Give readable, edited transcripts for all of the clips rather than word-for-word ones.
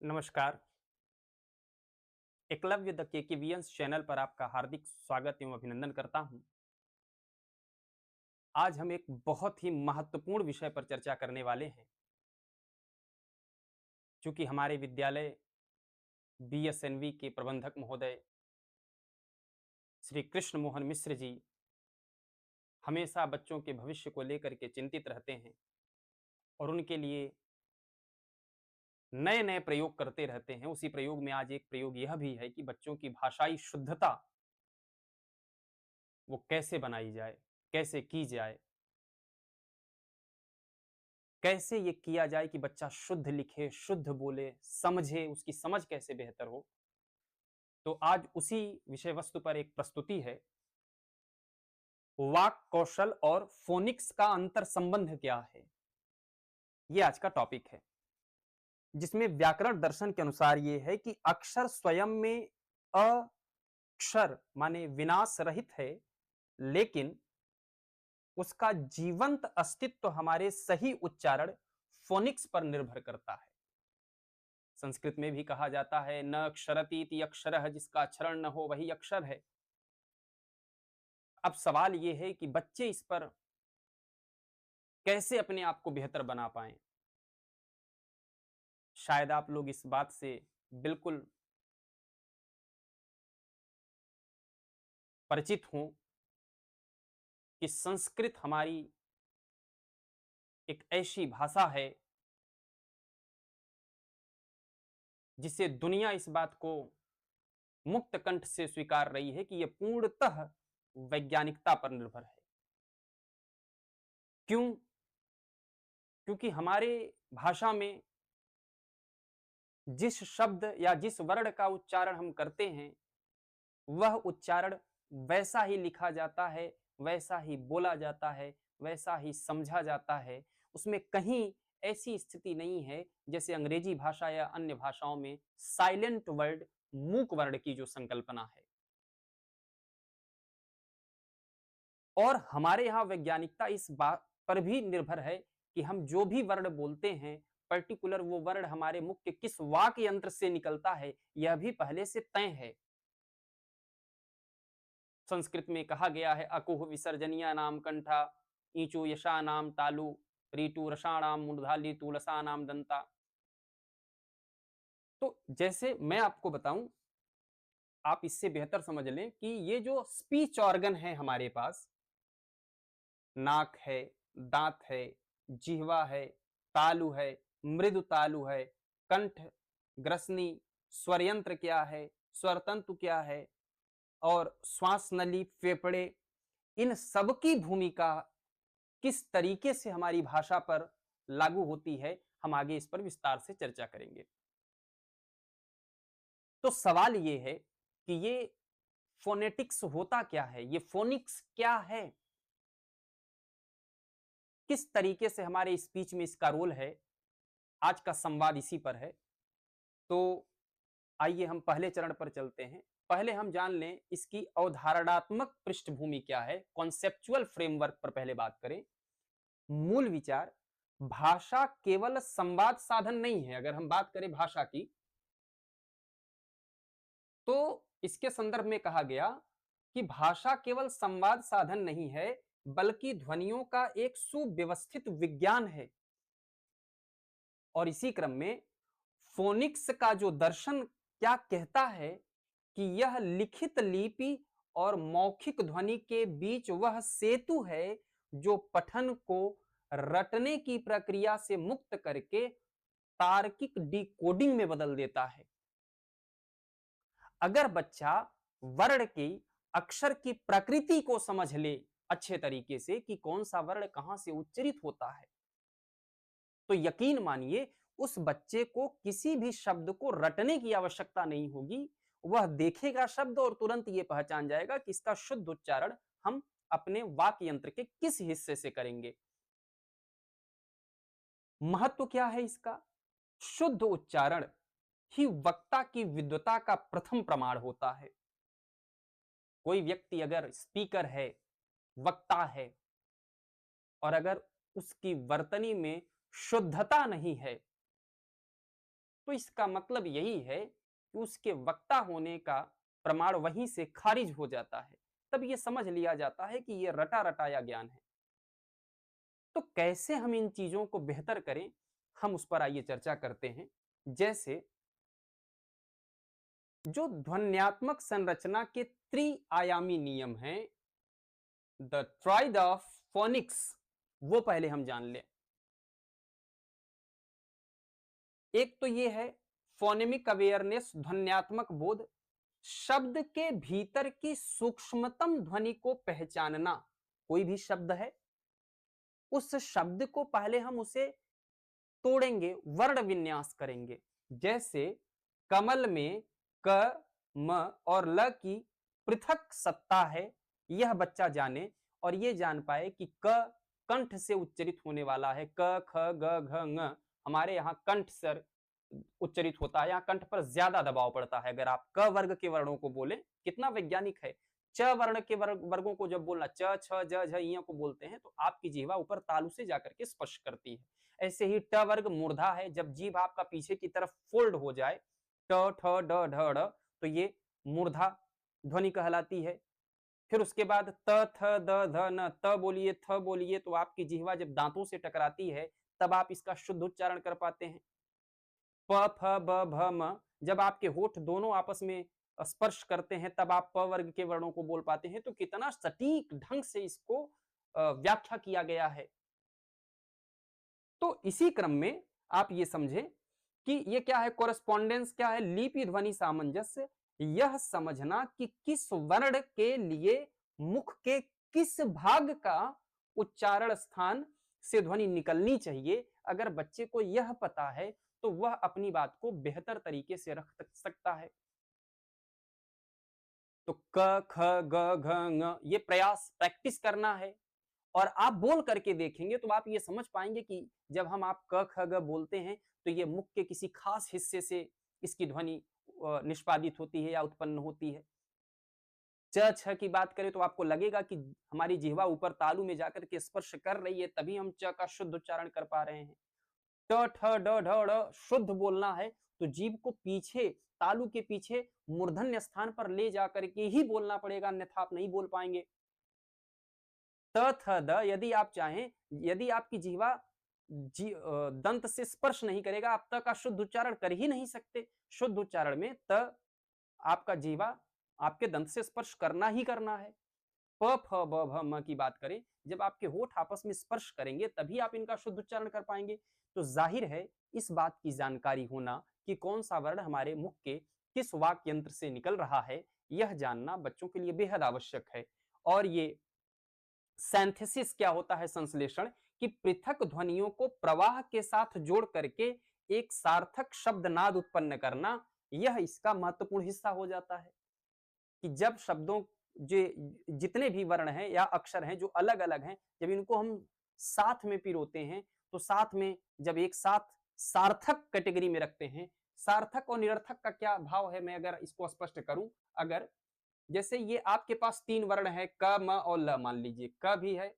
नमस्कार। Eklavya the केकेवियंस channel पर आपका हार्दिक स्वागत एवं अभिनंदन करता हूं। आज हम एक बहुत ही महत्वपूर्ण विषय पर चर्चा करने वाले हैं। चूंकि हमारे विद्यालय बीएसएनवी के प्रबंधक महोदय श्री कृष्ण मोहन मिश्र जी हमेशा बच्चों के भविष्य को लेकर के चिंतित रहते हैं और उनके लिए नए नए प्रयोग करते रहते हैं। उसी प्रयोग में आज एक प्रयोग यह भी है कि बच्चों की भाषाई शुद्धता वो कैसे बनाई जाए, कैसे की जाए, कैसे ये किया जाए कि बच्चा शुद्ध लिखे, शुद्ध बोले, समझे, उसकी समझ कैसे बेहतर हो। तो आज उसी विषय वस्तु पर एक प्रस्तुति है। वाक कौशल और फोनिक्स का अंतर संबंध क्या है, ये आज का टॉपिक है। जिसमें व्याकरण दर्शन के अनुसार ये है कि अक्षर स्वयं में अक्षर माने विनाश रहित है, लेकिन उसका जीवंत अस्तित्व हमारे सही उच्चारण फोनिक्स पर निर्भर करता है। संस्कृत में भी कहा जाता है न अक्षरती इति अक्षरः, जिसका क्षरण न हो वही अक्षर है। अब सवाल यह है कि बच्चे इस पर कैसे अपने आप को बेहतर बना पाएं। शायद आप लोग इस बात से बिल्कुल परिचित हों कि संस्कृत हमारी एक ऐसी भाषा है जिसे दुनिया इस बात को मुक्त कंठ से स्वीकार रही है कि यह पूर्णतः वैज्ञानिकता पर निर्भर है। क्यों? क्योंकि हमारे भाषा में जिस शब्द या जिस वर्ण का उच्चारण हम करते हैं, वह उच्चारण वैसा ही लिखा जाता है, वैसा ही बोला जाता है, वैसा ही समझा जाता है। उसमें कहीं ऐसी स्थिति नहीं है जैसे अंग्रेजी भाषा या अन्य भाषाओं में साइलेंट वर्ड, मूक वर्ण की जो संकल्पना है। और हमारे यहाँ वैज्ञानिकता इस बात पर भी निर्भर है कि हम जो भी वर्ण बोलते हैं, पर्टिकुलर वो वर्ण हमारे मुख के किस वाक यंत्र से निकलता है, यह भी पहले से तय है। संस्कृत में कहा गया है अकुह विसर्जनीय नाम कंठा, ईचु यशा नाम तालु, रीटु रसाणाम मूर्धाली तुलसा नाम दंता। तो जैसे मैं आपको बताऊं, आप इससे बेहतर समझ लें कि ये जो स्पीच ऑर्गन है हमारे पास, नाक है, दांत है, जिह्वा है, तालु है, मृदु तालु है, कंठ, ग्रसनी, स्वर यंत्र क्या है, स्वर तंतु क्या है, और श्वास नली, फेफड़े, इन सब की भूमिका किस तरीके से हमारी भाषा पर लागू होती है, हम आगे इस पर विस्तार से चर्चा करेंगे। तो सवाल ये है कि ये फोनेटिक्स होता क्या है, ये फोनिक्स क्या है, किस तरीके से हमारे स्पीच में इसका रोल है। आज का संवाद इसी पर है। तो आइए हम पहले चरण पर चलते हैं। पहले हम जान लें इसकी अवधारणात्मक पृष्ठभूमि क्या है, कॉन्सेप्चुअल फ्रेमवर्क पर पहले बात करें। मूल विचार, भाषा केवल संवाद साधन नहीं है। अगर हम बात करें भाषा की, तो इसके संदर्भ में कहा गया कि भाषा केवल संवाद साधन नहीं है, बल्कि ध्वनियों का एक सुव्यवस्थित विज्ञान है। और इसी क्रम में फोनिक्स का जो दर्शन क्या कहता है कि यह लिखित लिपि और मौखिक ध्वनि के बीच वह सेतु है जो पठन को रटने की प्रक्रिया से मुक्त करके तार्किक डिकोडिंग में बदल देता है। अगर बच्चा वर्ण की, अक्षर की प्रकृति को समझ ले अच्छे तरीके से कि कौन सा वर्ण कहां से उच्चरित होता है, तो यकीन मानिए उस बच्चे को किसी भी शब्द को रटने की आवश्यकता नहीं होगी। वह देखेगा शब्द और तुरंत यह पहचान जाएगा कि इसका शुद्ध उच्चारण हम अपने वाक्य यंत्र के किस हिस्से से करेंगे। महत्व क्या है इसका? शुद्ध उच्चारण ही वक्ता की विद्वता का प्रथम प्रमाण होता है। कोई व्यक्ति अगर स्पीकर है, वक्ता है, और अगर उसकी वर्तनी में शुद्धता नहीं है, तो इसका मतलब यही है कि उसके वक्ता होने का प्रमाण वहीं से खारिज हो जाता है। तब ये समझ लिया जाता है कि ये रटा-रटाया ज्ञान है। तो कैसे हम इन चीज़ों को बेहतर करें, हम उस पर आइए चर्चा करते हैं। जैसे जो ध्वन्यात्मक संरचना के त्रि-आयामी नियम हैं, द ट्राइड ऑफ फोनिक्स, वो पहले हम जान लें। एक तो ये है फोनेमिक अवेयरनेस, ध्वन्यात्मक बोध, शब्द के भीतर की सूक्ष्मतम ध्वनि को पहचानना। कोई भी शब्द है, उस शब्द को पहले हम उसे तोड़ेंगे, वर्ण विन्यास करेंगे। जैसे कमल में क, म और ल की पृथक सत्ता है, यह बच्चा जाने और ये जान पाए कि क कंठ से उच्चरित होने वाला है। क, ख, ग, घ, ङ हमारे यहाँ कंठ से उच्चरित होता है, यहाँ कंठ पर ज्यादा दबाव पड़ता है। अगर आप क वर्ग के वर्णों को बोलें, कितना वैज्ञानिक है। च वर्ण के वर्गों को जब बोलना, च, छ, ज, झ, ञ को बोलते हैं, तो आपकी जीवा ऊपर तालु से जाकर के स्पर्श करती है। ऐसे ही ट वर्ग मूर्धा है, जब जीभ आपका पीछे की तरफ फोल्ड हो जाए, ट, ठ, ड, ढ, ड़, तो ये मूर्धा ध्वनि कहलाती है। फिर उसके बाद त, थ, द, ध, न, त बोलिए, थ बोलिए, तो आपकी जिह्वा जब दांतों से टकराती है, तब आप इसका शुद्ध उच्चारण कर पाते हैं। प, फ, ब, भ, म, जब आपके होठ दोनों आपस में स्पर्श करते हैं, तब आप प वर्ग के वर्णों को बोल पाते हैं। तो कितना सटीक ढंग से इसको व्याख्या किया गया है। तो इसी क्रम में आप ये समझें कि ये क्या है, कोरेस्पोंडेंस क्या है, लिपि ध्वनि सामंजस्य। यह समझना कि किस वर्ण के लिए मुख के किस भाग का उच्चारण स्थान से ध्वनि निकलनी चाहिए, अगर बच्चे को यह पता है तो वह अपनी बात को बेहतर तरीके से रख सकता है। तो क, ख, ग, घ, ङ ये प्रयास प्रैक्टिस करना है और आप बोल करके देखेंगे तो आप ये समझ पाएंगे कि जब हम आप क, ख, ग बोलते हैं तो ये मुख के किसी खास हिस्से से इसकी ध्वनि निष्पादित होती है या उत्पन्न होती है। च, छ की बात करें तो आपको लगेगा कि हमारी जिह्वा ऊपर तालु में जाकर के स्पर्श कर रही है, तभी हम च का शुद्ध उच्चारण कर पा रहे हैं। ट, ठ, ड, ढ, ड़ शुद्ध बोलना है तो जीभ को पीछे, तालु के पीछे मूर्धन्य स्थान पर ले जाकर के ही बोलना पड़ेगा, अन्यथा आप नहीं बोल पाएंगे। त, थ, द यदि आप चाहें, यदि आपकी जिह्वा दंत से स्पर्श नहीं करेगा, आप त का शुद्ध उच्चारण कर ही नहीं सकते। शुद्ध उच्चारण में त आपका जिह्वा आपके दंत से स्पर्श करना ही करना है। प, फ, ब, भ, म की बात करें, जब आपके होठ आपस में स्पर्श करेंगे तभी आप इनका शुद्ध उच्चारण कर पाएंगे। तो जाहिर है इस बात की जानकारी होना कि कौन सा वर्ण हमारे मुख के किस वाक्य यंत्र से निकल रहा है, यह जानना बच्चों के लिए बेहद आवश्यक है। और ये सिंथेसिस क्या होता है, संश्लेषण, कि पृथक ध्वनियों को प्रवाह के साथ जोड़ करके एक सार्थक शब्द नाद उत्पन्न करना, यह इसका महत्वपूर्ण हिस्सा हो जाता है। कि जब शब्दों जे जितने भी वर्ण हैं या अक्षर हैं जो अलग-अलग हैं, जब इनको हम साथ में पिरोते हैं, तो साथ में जब एक साथ सार्थक कैटेगरी में रखते हैं, सार्थक और निरर्थक का क्या भाव है, मैं अगर इसको स्पष्ट करूं, अगर जैसे ये आपके पास 3 वर्ण है, क, म और ल, मान लीजिए क भी है,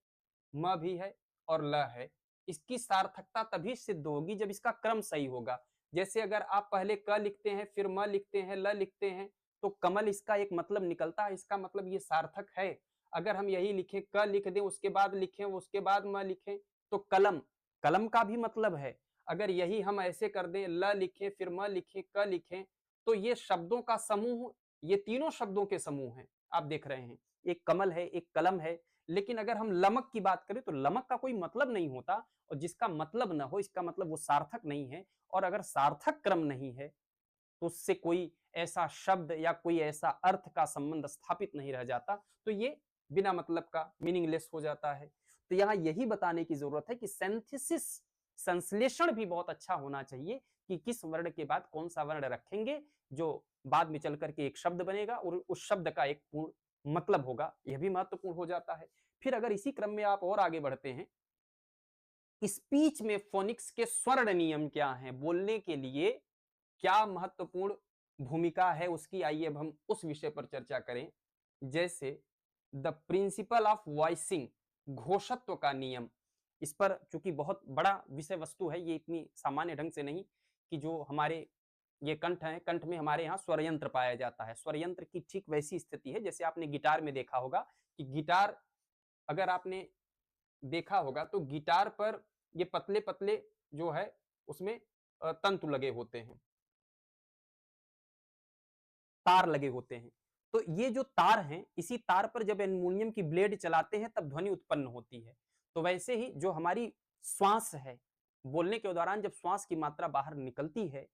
म भी है और ल है। इसकी सार्थकता तभी सिद्ध होगी जब इसका क्रम सही होगा। जैसे अगर आप पहले क लिखते हैं, फिर म लिखते हैं, ल लिखते हैं, तो कमल इसका एक मतलब निकलता है, इसका मतलब ये सार्थक है। अगर हम यही लिखें, क लिख दें, उसके बाद लिखें, उसके बाद म लिखें, तो कलम, कलम का भी मतलब है। अगर यही हम ऐसे कर दें, ल लिखें, फिर म लिखें, क लिखें, तो ये शब्दों का समूह, ये तीनों शब्दों के समूह हैं। आप देख रहे हैं, एक कमल है, एक कलम है। लेकिन अगर हम लमक की बात करें तो लमक का कोई मतलब नहीं होता, और जिसका मतलब ना हो, इसका मतलब वो सार्थक नहीं है। और अगर सार्थक क्रम नहीं है तो उससे कोई ऐसा शब्द या कोई ऐसा अर्थ का संबंध स्थापित नहीं रह जाता, तो ये बिना मतलब का, मीनिंगलेस हो जाता है। तो यहाँ यही बताने की जरूरत है कि सिंथेसिस, संश्लेषण भी बहुत अच्छा होना चाहिए कि किस वर्ण के बाद कौन सा वर्ण रखेंगे, जो बाद में चल करके एक शब्द बनेगा और उस शब्द का एक पूर्ण मतलब होगा, यह भी महत्वपूर्ण हो जाता है। फिर अगर इसी क्रम में आप और आगे बढ़ते हैं, स्पीच में फोनिक्स के स्वर्ण नियम क्या हैं, बोलने के लिए क्या महत्वपूर्ण भूमिका है उसकी, आइए अब हम उस विषय पर चर्चा करें। जैसे द प्रिंसिपल ऑफ वॉइसिंग, घोषत्व का नियम। इस पर चूंकि बहुत बड़ा विषय वस्तु है, ये इतनी सामान्य ढंग से नहीं कि जो हमारे ये कंठ है, कंठ में हमारे यहाँ स्वर यंत्र पाया जाता है। स्वर यंत्र की ठीक वैसी स्थिति है जैसे आपने गिटार में देखा होगा कि गिटार अगर आपने देखा होगा तो गिटार पर ये पतले-पतले जो है उसमें तंतु लगे होते हैं, तार लगे होते हैं। तो ये जो तार हैं, इसी तार पर जब एल्युमीनियम की ब्लेड चलाते हैं तब ध्वनि उत्पन्न होती है। तो वैसे ही जो हमारी श्वास है, बोलने के दौरान जब श्वास की मात्रा बाहर निकलती है,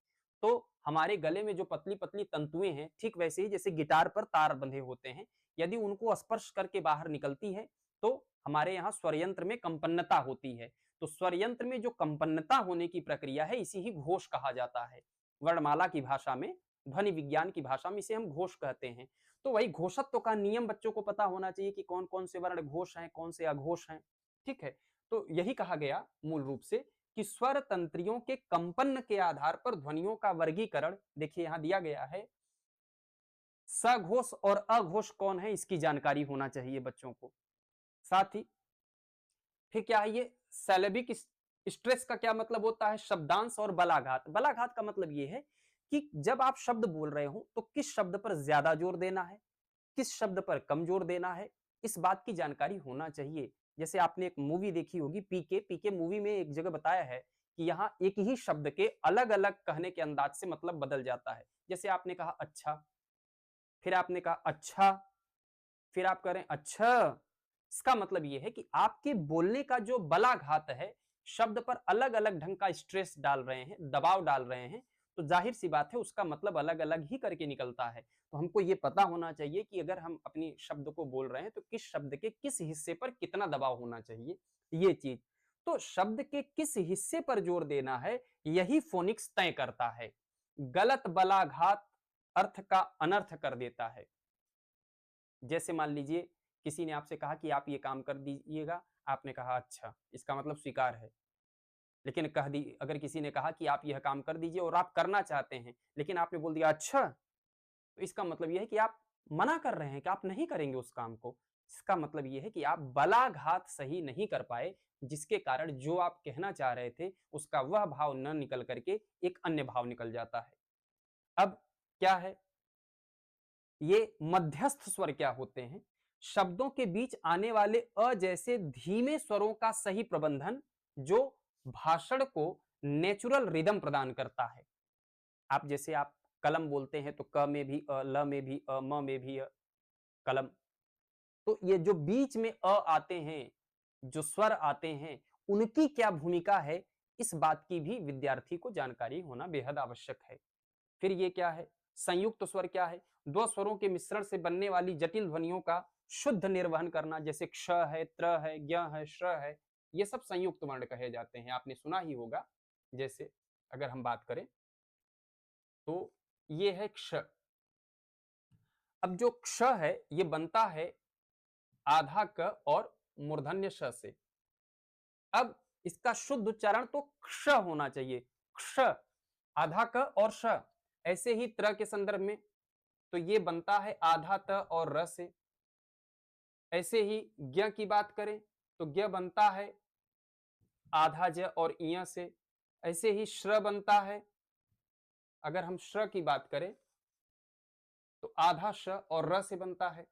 तो हमारे गले में जो पतली-पतली तंतुएँ हैं, ठीक वैसे ही जैसे गिटार पर तार बंधे होते हैं, यदि उनको स्पर्श करके बाहर निकलती है, तो हमारे यहाँ स्वर यंत्र में कंपन्नता होती है। तो स्वर यंत्र में जो कंपन्नता होने की प्रक्रिया है, इसी ही घोष कहा जाता है। वर्णमाला की भाषा में, ध्वनि विज्ञान की भाषा में इसे हम घोष कहते हैं। तो वही घोषत्व का नियम बच्चों को पता होना चाहिए कि कौन-कौन से वर्ण घोष हैं, कौन से अघोष हैं, ठीक है? तो यही कहा गया मूल रूप से कि स्वर तंत्रियों के कंपन के आधार पर ध्वनियों का वर्गीकरण देखिए यहाँ दिया गया है। सघोष और अघोष कौन है इसकी जानकारी होना चाहिए बच्चों को। साथ ही फिर क्या है ये सैलेबिक स्ट्रेस का क्या मतलब होता है? शब्दांश और बलाघात। बलाघात का मतलब ये है कि जब आप शब्द बोल रहे हो तो किस शब्द पर ज्यादा जोर देना है, किस शब्द पर कम जोर देना है, इस बात की जानकारी होना चाहिए। जैसे आपने एक मूवी देखी होगी पीके, पीके मूवी में एक जगह बताया है कि यहाँ एक ही शब्द के अलग-अलग कहने के अंदाज से मतलब बदल जाता है। जैसे आपने कहा अच्छा, फिर आपने कहा अच्छा, फिर आप कह रहे हैं अच्छा। इसका मतलब ये है कि आपके बोलने का जो बलाघात है, शब्द पर अलग-अलग ढंग का स्ट्रेस डाल रहे हैं, दबाव डाल रहे हैं, तो ज़ाहिर-सी बात है उसका मतलब अलग-अलग ही करके निकलता है। तो हमको ये पता होना चाहिए कि अगर हम अपनी शब्द को बोल रहे हैं, तो किस शब्द के किस हिस्से पर कितना दबाव होना चाहिए, ये चीज़। तो शब्द के किस हिस्से पर जोर देना है, यही फ़ोनिक्स तय करता है। गलत बलाघात अर्थ का अनर्थ कर देता है। जैसे मान लीजिए किसी ने आपसे कहा कि आप ये काम कर दीजिएगा, आपने कहा अच्छा, इसका मतलब स्वीकार है। लेकिन कह दी अगर किसी ने कहा कि आप यह काम कर दीजिए और आप करना चाहते हैं, लेकिन आपने बोल दिया अच्छा, तो इसका मतलब ये है कि आप मना कर रहे हैं कि आप नहीं करेंगे उस काम को। इसका मतलब ये है कि आप बलाघात सही नहीं कर पाए, जिसके कारण जो आप कहना चाह रहे थे, उसका वह भाव न निकल करके एक अन्य भाव निकल जाता है। अब क्या है ये मध्यस्थ स्वर क्या होते हैं? शब्दों के बीच आने वाले अ जैसे धीमे स्वरों का सही प्रबंधन जो भाषण को नेचुरल रिदम प्रदान करता है। आप जैसे आप कलम बोलते हैं तो क में भी अ, ल में भी अ, म में भी कलम। तो ये जो बीच में आते हैं, जो स्वर आते हैं, उनकी क्या भूमिका है, इस बात की भी विद्यार्थी को जानकारी होना बेहद आवश्यक है। फिर ये क्या है? संयुक्त स्वर क्या है? 2 स्वरों के मिश्रण से बनने वाली जटिल ध्वनियों का शुद्ध निर्वहन करना जैसे क्ष है, त्र है, ज्ञ है, श्र है, ये सब संयुक्त वर्ण कहे जाते हैं। आपने सुना ही होगा। जैसे अगर हम बात करें तो ये है क्ष। अब जो क्ष है ये बनता है आधा क और मूर्धन्य श से। अब इसका शुद्ध उच्चारण तो क्ष होना चाहिए। क्ष आधा क और श। ऐसे ही त्र के संदर्भ में तो ये बनता है आधा त और र से। ऐसे ही ज्ञ की बात करें तो ज्ञ बनता है आधा ज और इय से। ऐसे ही श्र बनता है, अगर हम श्र की बात करें तो आधा श और र से बनता है।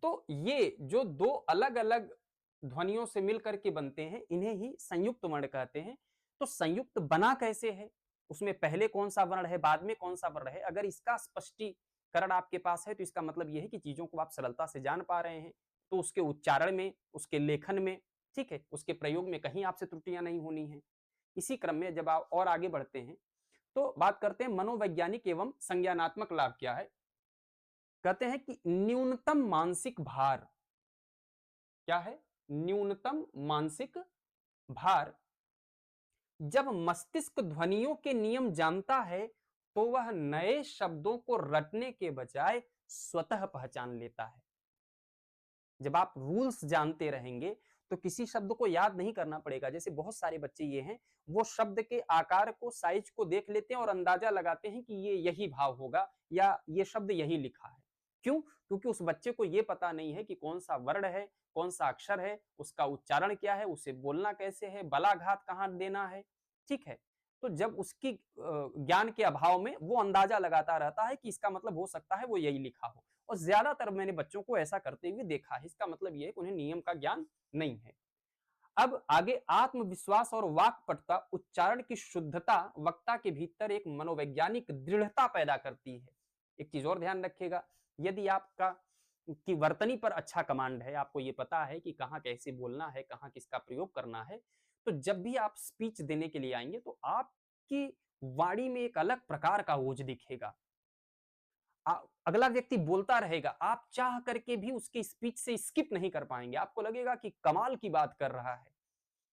तो ये जो दो अलग-अलग ध्वनियों से मिलकर के बनते हैं, इन्हें ही संयुक्त वर्ण कहते हैं। तो संयुक्त बना कैसे है? उसमें पहले कौन-सा वर्ण है, बाद में कौन-सा वर्ण है? अगर इसका स्पष्टीकरण आपके पास है, तो इसका मतलब ये है कि चीज़ों को आप सरलता से जान पा रहे हैं। तो उसके उच्चारण में, उसके लेखन में, ठीक है? उसके प्रयोग में कहीं आपसे त्रुटियाँ नहीं होनी हैं। इसी क्रम में जब आप और आगे बढ़ते हैं, तो बात करते हैं मनोवैज्ञानिक एवं संज्ञानात्मक लाभ क्या है? कहते हैं कि न्यूनतम मानसिक भार क्या है? न्यूनतम मानसिक भार। जब मस्तिष्क ध्वनियों के नियम जानता है तो वह नए शब्दों को रटने के बजाय स्वतः पहचान लेता है। जब आप रूल्स जानते रहेंगे तो किसी शब्द को याद नहीं करना पड़ेगा। जैसे बहुत सारे बच्चे ये हैं, वो शब्द के आकार को, साइज को देख लेते हैं और अंदाजा लगाते हैं कि ये यही भाव होगा या ये शब्द यही लिखा है। क्यों? क्योंकि उस बच्चे को ये पता नहीं है कि कौन-सा वर्ण है, कौन-सा अक्षर है, उसका उच्चारण क्या है, उसे बोलना कैसे है, बलाघात कहाँ देना है, ठीक है? तो जब उसकी ज्ञान के अभाव में वो अंदाज़ा लगाता रहता है कि इसका मतलब हो सकता है वो यही लिखा हो और ज़्यादातर मैंने बच्चों को ऐसा करते हुए देखा है। इसका मतलब ये है कि उन्हें नियम का ज्ञान नहीं है। अब आगे आत्मविश्वास और वाक्पटुता उच्चारण की शुद्धता वक्ता के भीतर एक मनोवैज्ञानिक दृढ़ता पैदा करती है। एक चीज और ध्यान रखिएगा, यदि आपका की वर्तनी पर अच्छा कमांड है, आपको ये पता है कि कहाँ कैसे बोलना है, कहाँ किसका प्रयोग करना है, तो जब भी आप स्पीच देने के लिए आएंगे तो आपकी वाणी में एक अलग प्रकार का ओज दिखेगा। अगला व्यक्ति बोलता रहेगा, आप चाह करके भी उसकी स्पीच से स्किप नहीं कर पाएंगे, आपको लगेगा कि कमाल की बात कर रहा है।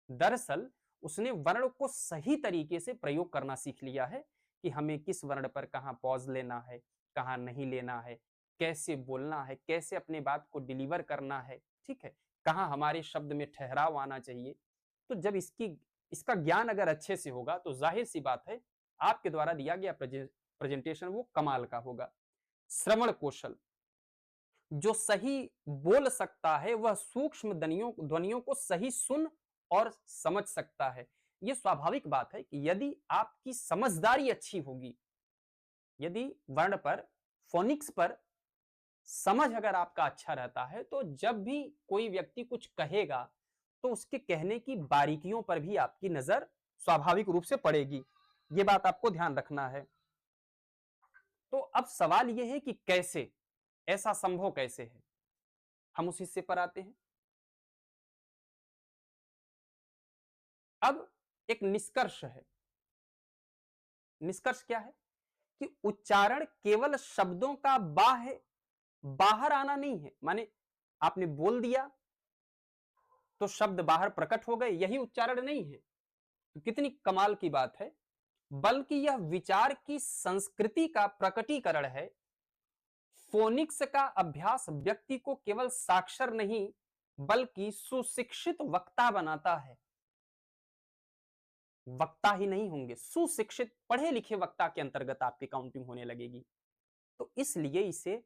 दरअसल उसने वर्ण को सही तरीके से प्रयोग करना सीख लिया है कि हमें किस वर्ण पर कहाँ पॉज लेना है, कहाँ नहीं लेना है, कैसे बोलना है, कैसे अपने बात को डिलीवर करना है, ठीक है? कहाँ हमारे शब्द में ठहराव आना चाहिए। तो जब इसका ज्ञान अगर अच्छे से होगा तो जाहिर-सी बात है, आपके द्वारा दिया गया प्रेजेंटेशन वो कमाल का होगा। श्रवण कौशल, जो सही बोल सकता है वह सूक्ष्म ध्वनियों ध्वनियों को सही सुन और समझ सकता है। ये स्वाभाविक बात है कि यदि आपकी समझदारी अच्छी होगी, यदि वर्ण पर, फोनिक्स पर समझ अगर आपका अच्छा रहता है, तो जब भी कोई व्यक्ति कुछ कहेगा, तो उसके कहने की बारीकियों पर भी आपकी नजर स्वाभाविक रूप से पड़ेगी। ये बात आपको ध्यान रखना है। तो अब सवाल यह है कि कैसे, ऐसा संभव कैसे है? हम उस हिस्से पर आते हैं। अब एक निष्कर्ष है। निष्कर्ष क्या है कि उच्चारण केवल शब्दों का बाहर आना नहीं है। माने आपने बोल दिया तो शब्द बाहर प्रकट हो गए, यही उच्चारण नहीं है। तो कितनी कमाल की बात है, बल्कि यह विचार की संस्कृति का प्रकटीकरण है। फोनिक्स का अभ्यास व्यक्ति को केवल साक्षर नहीं बल्कि सुशिक्षित वक्ता बनाता है। वक्ता ही नहीं होंगे, सुशिक्षित पढ़े लिखे वक्ता के अंतर्गत आपकी काउंटिंग होने लगेगी। तो इसलिए इसे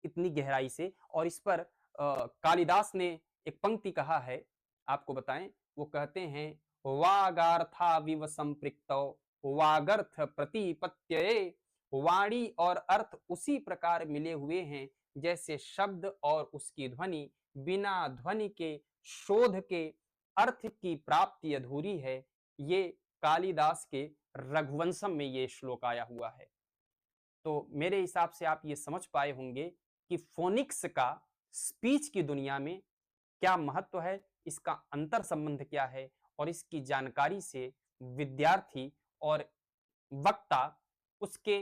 इतनी गहराई से और इस पर कालिदास ने एक पंक्ति कहा है, आपको बताएं। वो कहते हैं, वागार्थाविव संपृक्तौ वागर्थ प्रतिपत्त्यये, वाणी और अर्थ उसी प्रकार मिले हुए हैं जैसे शब्द और उसकी ध्वनि बिना ध्वनि के शोध के अर्थ की प्राप्ति अधूरी है। ये कालिदास के रघुवंशम में ये श्लोक आया हुआ है। तो मेरे हिसाब से आप ये समझ पाए होंगे कि फोनिक्स का स्पीच की दुनिया में क्या महत्व है, इसका अंतर संबंध क्या है और इसकी जानकारी से विद्यार्थी और वक्ता, उसके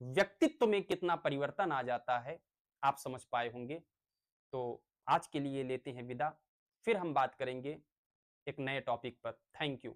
व्यक्तित्व में कितना परिवर्तन आ जाता है, आप समझ पाए होंगे। तो आज के लिए लेते हैं विदा, फिर हम बात करेंगे एक नए टॉपिक पर। Thank you.